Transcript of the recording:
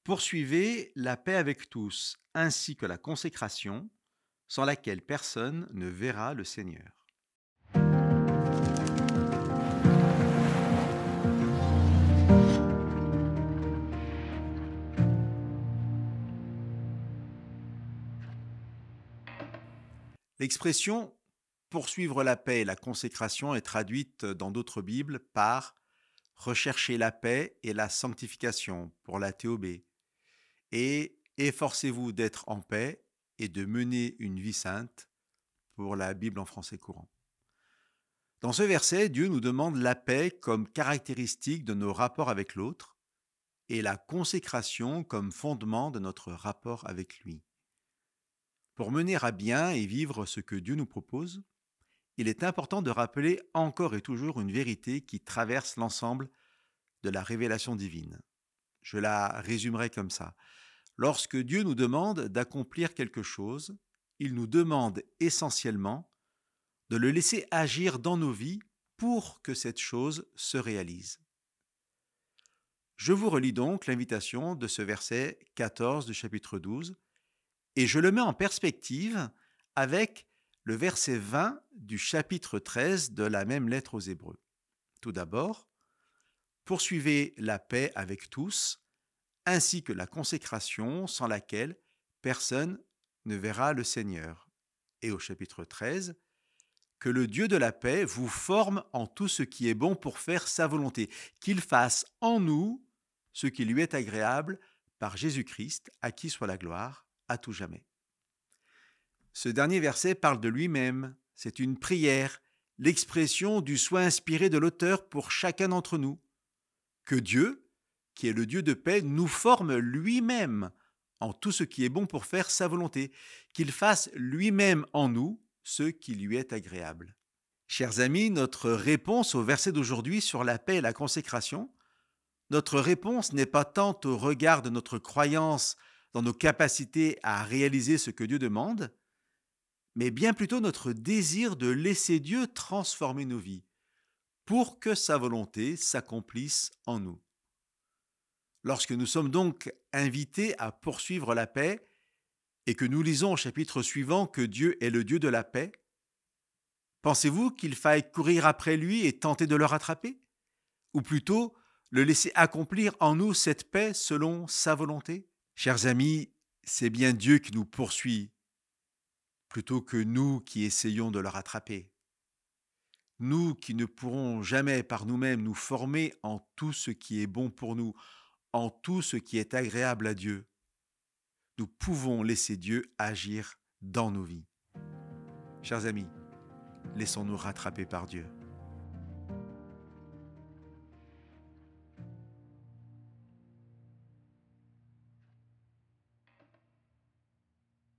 Poursuivez la paix avec tous, ainsi que la consécration, sans laquelle personne ne verra le Seigneur. L'expression poursuivre la paix et la consécration est traduite dans d'autres Bibles par rechercher la paix et la sanctification pour la TOB et efforcez-vous d'être en paix et de mener une vie sainte pour la Bible en français courant. Dans ce verset, Dieu nous demande la paix comme caractéristique de nos rapports avec l'autre et la consécration comme fondement de notre rapport avec lui. Pour mener à bien et vivre ce que Dieu nous propose, il est important de rappeler encore et toujours une vérité qui traverse l'ensemble de la révélation divine. Je la résumerai comme ça. Lorsque Dieu nous demande d'accomplir quelque chose, il nous demande essentiellement de le laisser agir dans nos vies pour que cette chose se réalise. Je vous relis donc l'invitation de ce verset 14 du chapitre 12 et je le mets en perspective avec le verset 20 du chapitre 13 de la même lettre aux Hébreux. Tout d'abord, poursuivez la paix avec tous, ainsi que la consécration sans laquelle personne ne verra le Seigneur. Et au chapitre 13, que le Dieu de la paix vous forme en tout ce qui est bon pour faire sa volonté, qu'il fasse en nous ce qui lui est agréable par Jésus-Christ, à qui soit la gloire à tout jamais. Ce dernier verset parle de lui-même, c'est une prière, l'expression du souhait inspiré de l'auteur pour chacun d'entre nous. Que Dieu, qui est le Dieu de paix, nous forme lui-même en tout ce qui est bon pour faire sa volonté, qu'il fasse lui-même en nous ce qui lui est agréable. Chers amis, notre réponse au verset d'aujourd'hui sur la paix et la consécration, notre réponse n'est pas tant au regard de notre croyance dans nos capacités à réaliser ce que Dieu demande, mais bien plutôt notre désir de laisser Dieu transformer nos vies pour que sa volonté s'accomplisse en nous. Lorsque nous sommes donc invités à poursuivre la paix et que nous lisons au chapitre suivant que Dieu est le Dieu de la paix, pensez-vous qu'il faille courir après lui et tenter de le rattraper? Ou plutôt le laisser accomplir en nous cette paix selon sa volonté? Chers amis, c'est bien Dieu qui nous poursuit plutôt que nous qui essayons de le rattraper. Nous qui ne pourrons jamais par nous-mêmes nous former en tout ce qui est bon pour nous, en tout ce qui est agréable à Dieu, nous pouvons laisser Dieu agir dans nos vies. Chers amis, laissons-nous rattraper par Dieu.